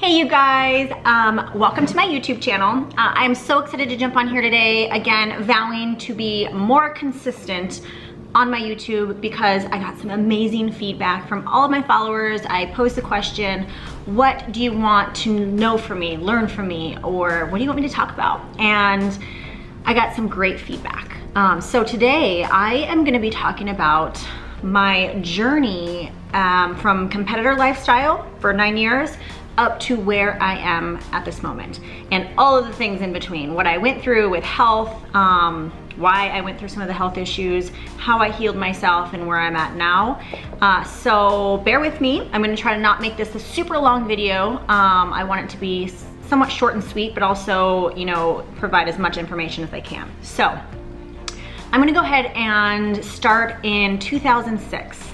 Hey you guys, welcome to my YouTube channel. I'm so excited to jump on here today, again, vowing to be more consistent on my YouTube because I got some amazing feedback from all of my followers. I posed the question, what do you want to know from me, learn from me, or what do you want me to talk about? And I got some great feedback. So today I am gonna be talking about my journey from competitor lifestyle for 9 years up to where I am at this moment, and all of the things in between, what I went through with health, why I went through some of the health issues, how I healed myself, and where I'm at now. So bear with me. I'm gonna try to not make this a super long video. I want it to be somewhat short and sweet, but also, you know, provide as much information as I can. So I'm gonna go ahead and start in 2006.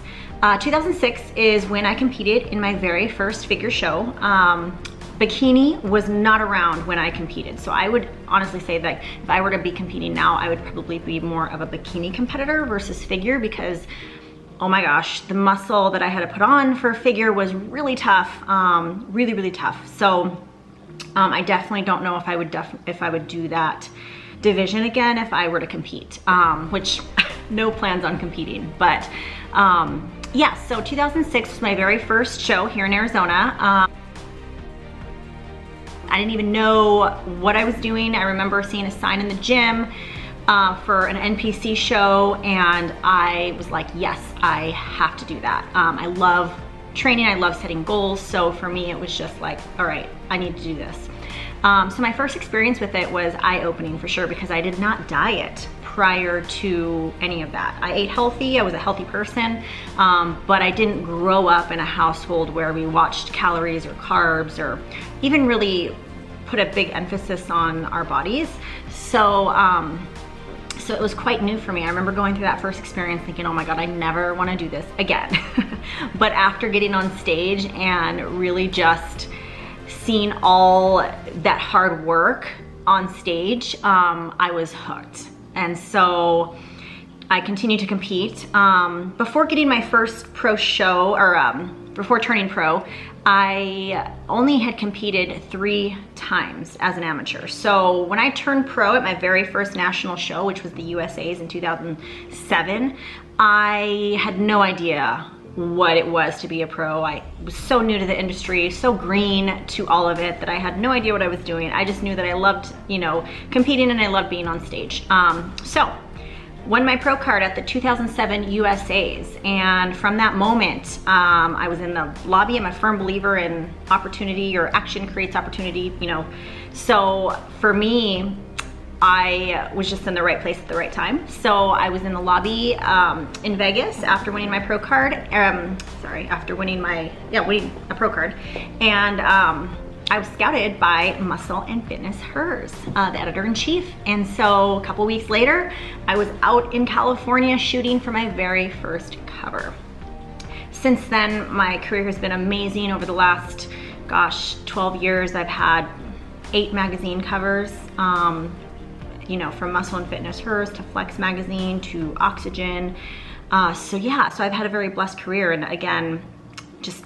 2006 is when I competed in my very first figure show. Bikini was not around when I competed. So I would honestly say that if I were to be competing now, I would probably be more of a bikini competitor versus figure because, oh my gosh, the muscle that I had to put on for figure was really tough, really tough. So I definitely don't know if I would do that division again if I were to compete, which no plans on competing, but yeah, so 2006 was my very first show here in Arizona. I didn't even know what I was doing. I remember seeing a sign in the gym for an NPC show, and I was like, yes, I have to do that. I love training, I love setting goals, so for me it was just like, all right, I need to do this. So my first experience with it was eye-opening for sure, because I did not diet prior to any of that. I ate healthy, I was a healthy person, but I didn't grow up in a household where we watched calories or carbs or even really put a big emphasis on our bodies. So, so it was quite new for me. I remember going through that first experience thinking, oh my God, I never wanna do this again. But after getting on stage and really just seeing all that hard work on stage, I was hooked. And so I continued to compete. Before getting my first pro show, or before turning pro, I only had competed 3 times as an amateur. So when I turned pro at my very first national show, which was the USA's in 2007, I had no idea what it was to be a pro. I was so new to the industry, so green to all of it, that I had no idea what I was doing. I just knew that I loved, you know, competing, and I loved being on stage. So won my pro card at the 2007 USA's, and from that moment, I was in the lobby. I'm a firm believer in opportunity, or action creates opportunity, you know. So for me, I was just in the right place at the right time. So I was in the lobby in Vegas after winning my pro card. After winning a pro card. And I was scouted by Muscle and Fitness Hers, the editor-in-chief. And so a couple weeks later, I was out in California shooting for my very first cover. Since then, my career has been amazing. Over the last, gosh, 12 years, I've had 8 magazine covers. You know, from Muscle and Fitness Hers to Flex Magazine to Oxygen. So yeah, so I've had a very blessed career, and again, just,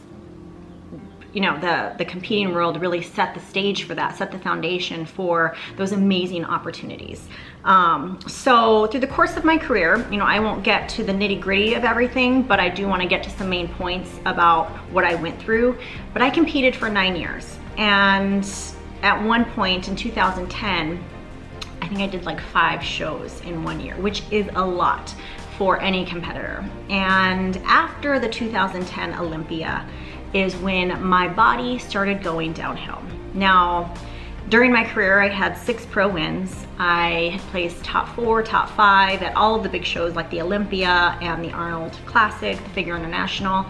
you know, the competing world really set the stage for that, set the foundation for those amazing opportunities. So through the course of my career, you know, I won't get to the nitty-gritty of everything, but I do want to get to some main points about what I went through. But I competed for 9 years, and at one point in 2010, I think I did like 5 shows in 1 year, which is a lot for any competitor. And after the 2010 Olympia is when my body started going downhill. Now, during my career, I had 6 pro wins. I had placed top 4, top 5 at all of the big shows like the Olympia and the Arnold Classic, the Figure International.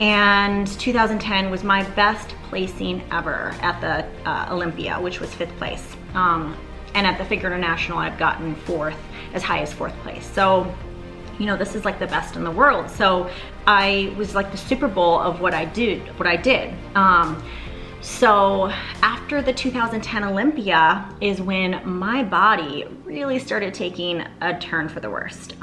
And 2010 was my best placing ever at the Olympia, which was 5th place. And at the Figure International, I've gotten 4th, as high as 4th place. So, you know, this is like the best in the world. So I was like the Super Bowl of what I did. So after the 2010 Olympia is when my body really started taking a turn for the worst.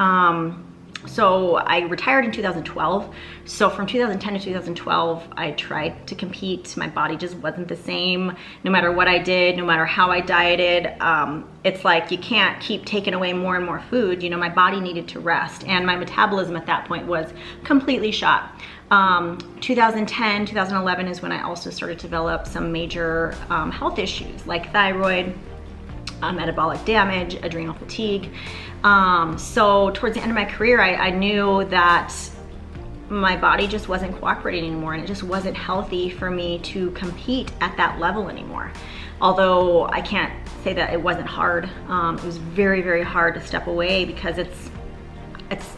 So I retired in 2012. So from 2010 to 2012, I tried to compete. My body just wasn't the same. No matter what I did, no matter how I dieted, it's like you can't keep taking away more and more food. You know, my body needed to rest, and my metabolism at that point was completely shot. 2010, 2011 is when I also started to develop some major health issues like thyroid, metabolic damage, adrenal fatigue. So towards the end of my career, I knew that my body just wasn't cooperating anymore, and it just wasn't healthy for me to compete at that level anymore. Although I can't say that it wasn't hard. It was very, very hard to step away, because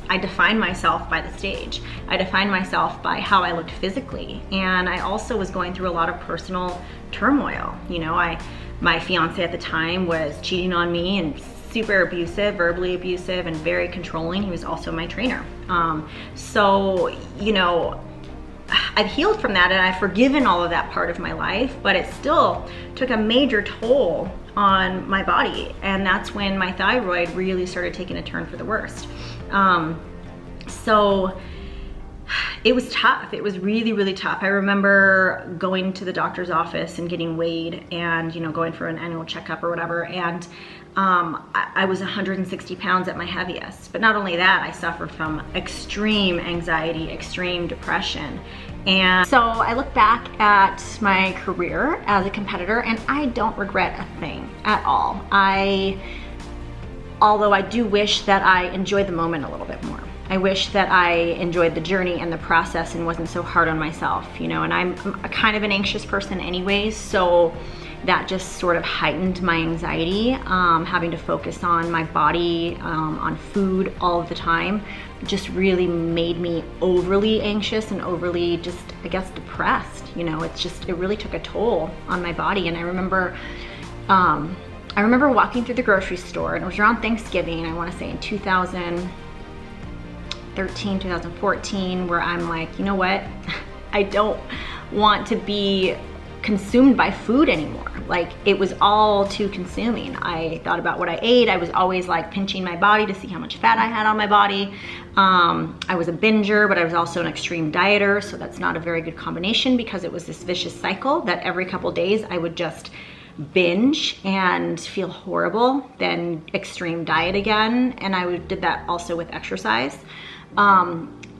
I defined myself by the stage. I defined myself by how I looked physically. And I also was going through a lot of personal turmoil. You know, my fiance at the time was cheating on me and super abusive, verbally abusive, and very controlling. He was also my trainer. So, you know, I've healed from that, and I've forgiven all of that part of my life, but it still took a major toll on my body. And that's when my thyroid really started taking a turn for the worst. So it was tough. It was really, really tough. I remember going to the doctor's office and getting weighed, and, you know, going for an annual checkup or whatever. And I was 160 pounds at my heaviest. But not only that, I suffered from extreme anxiety, extreme depression. And so I look back at my career as a competitor, and I don't regret a thing at all. Although I do wish that I enjoyed the moment a little bit more. I wish that I enjoyed the journey and the process and wasn't so hard on myself, you know, and I'm a kind of an anxious person anyways, so that just sort of heightened my anxiety, having to focus on my body, on food all of the time, just really made me overly anxious and overly just, I guess, depressed. You know, it really took a toll on my body. And I remember walking through the grocery store, and it was around Thanksgiving, I want to say in 2013, 2014, where I'm like, you know what? I don't want to be consumed by food anymore. Like, it was all too consuming. I thought about what I ate. I was always like pinching my body to see how much fat I had on my body. I was a binger, but I was also an extreme dieter, so that's not a very good combination, because it was this vicious cycle that every couple days I would just binge and feel horrible, then extreme diet again. And I did that also with exercise.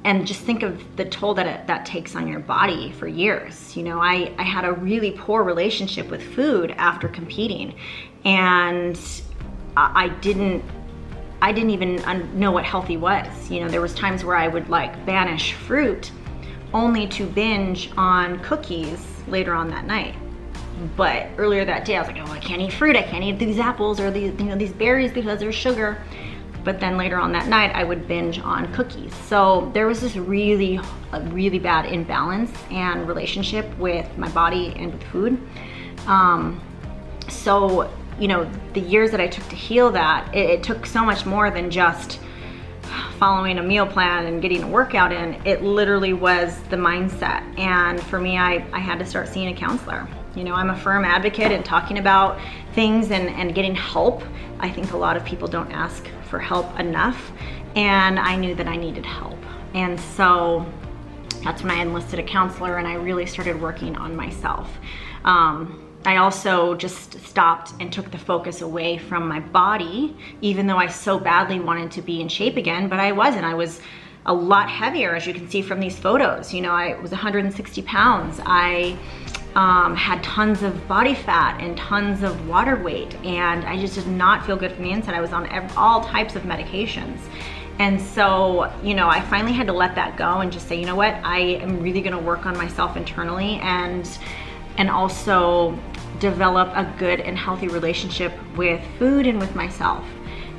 And just think of the toll that takes on your body for years. You know, I had a really poor relationship with food after competing, and I didn't even know what healthy was. You know, there was times where I would like banish fruit only to binge on cookies later on that night. But earlier that day I was like, oh, I can't eat fruit, I can't eat these apples or these, you know, these berries because there's sugar. But then later on that night I would binge on cookies. So there was this really bad imbalance and relationship with my body and with food. So, you know, the years that I took to heal that, it took so much more than just following a meal plan and getting a workout in. It literally was the mindset. And for me, I had to start seeing a counselor. You know, I'm a firm advocate in talking about things and getting help. I think a lot of people don't ask for help enough, and I knew that I needed help. And so that's when I enlisted a counselor, and I really started working on myself. I also just stopped and took the focus away from my body, even though I so badly wanted to be in shape again, but I wasn't. I was a lot heavier, as you can see from these photos. You know, I was 160 pounds. I had tons of body fat and tons of water weight, and I just did not feel good from the inside. I was on all types of medications. And so, you know, I finally had to let that go and just say, you know what, I am really gonna work on myself internally and also develop a good and healthy relationship with food and with myself.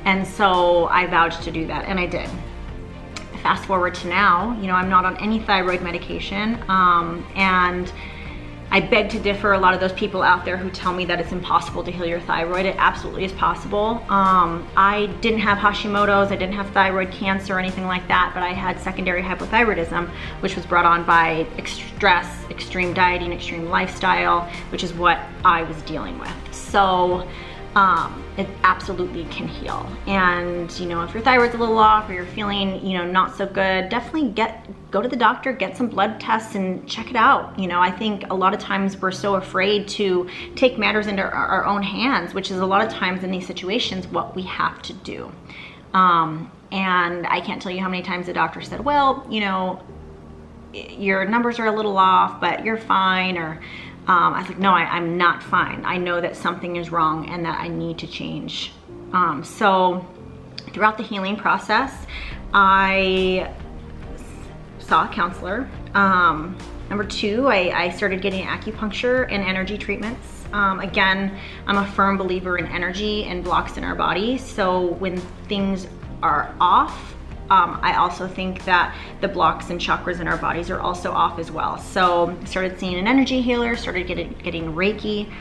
And so I vowed to do that, and I did. Fast forward to now, you know, I'm not on any thyroid medication, and I beg to differ a lot of those people out there who tell me that it's impossible to heal your thyroid. It absolutely is possible. I didn't have Hashimoto's, I didn't have thyroid cancer or anything like that, but I had secondary hypothyroidism, which was brought on by stress, extreme dieting, extreme lifestyle, which is what I was dealing with. So it absolutely can heal. And you know, if your thyroid's a little off or you're feeling, you know, not so good, definitely go to the doctor, get some blood tests and check it out. You know, I think a lot of times we're so afraid to take matters into our own hands, which is a lot of times in these situations what we have to do. And I can't tell you how many times the doctor said, well, you know, your numbers are a little off, but you're fine. Or I was like, no, I'm not fine. I know that something is wrong and that I need to change. So throughout the healing process, I saw a counselor. Number two, I started getting acupuncture and energy treatments. Again, I'm a firm believer in energy and blocks in our body. So when things are off, I also think that the blocks and chakras in our bodies are also off as well. So I started seeing an energy healer, started getting Reiki.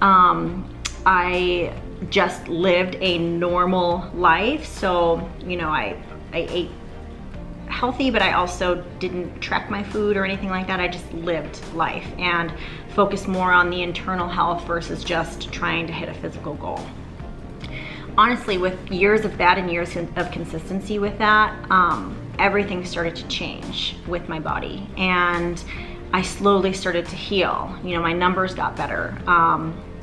I just lived a normal life. So, you know, I ate healthy, but I also didn't track my food or anything like that. I just lived life and focused more on the internal health versus just trying to hit a physical goal. Honestly, with years of that and years of consistency with that, everything started to change with my body, and I slowly started to heal. You know, my numbers got better.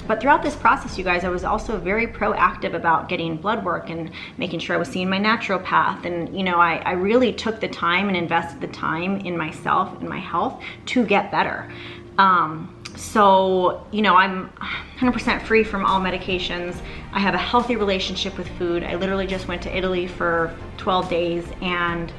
But throughout this process, you guys, I was also very proactive about getting blood work and making sure I was seeing my naturopath. And, you know, I really took the time and invested the time in myself and my health to get better. So, you know, I'm 100% free from all medications. I have a healthy relationship with food. I literally just went to Italy for 12 days and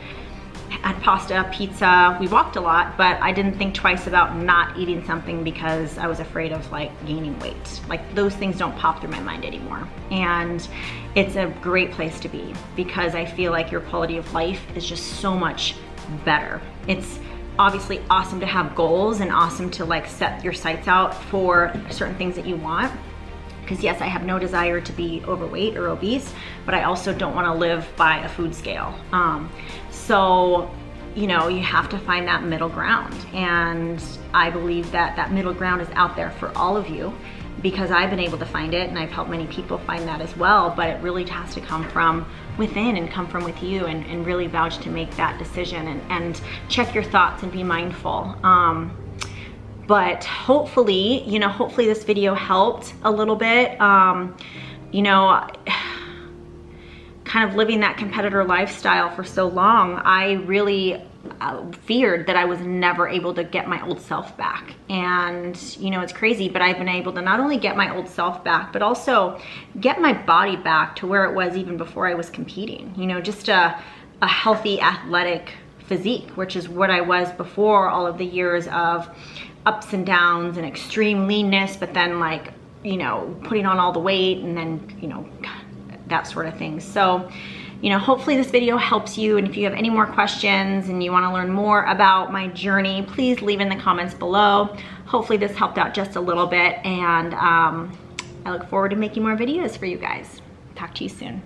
had pasta, pizza. We walked a lot, but I didn't think twice about not eating something because I was afraid of like gaining weight. Like those things don't pop through my mind anymore. And it's a great place to be because I feel like your quality of life is just so much better. It's obviously awesome to have goals and awesome to like set your sights out for certain things that you want. Because yes, I have no desire to be overweight or obese, but I also don't want to live by a food scale. So, you know, you have to find that middle ground. And I believe that that middle ground is out there for all of you because I've been able to find it and I've helped many people find that as well. But it really has to come from within and come from with you and really vouch to make that decision and check your thoughts and be mindful. But hopefully, you know, hopefully this video helped a little bit. You know, kind of living that competitor lifestyle for so long, I really feared that I was never able to get my old self back. And, you know, it's crazy, but I've been able to not only get my old self back, but also get my body back to where it was even before I was competing. You know, just a healthy, athletic physique, which is what I was before all of the years of ups and downs and extreme leanness, but then like, you know, putting on all the weight and then, you know, that sort of thing. So, you know, hopefully this video helps you. And if you have any more questions and you want to learn more about my journey, please leave in the comments below. Hopefully this helped out just a little bit. And I look forward to making more videos for you guys. Talk to you soon.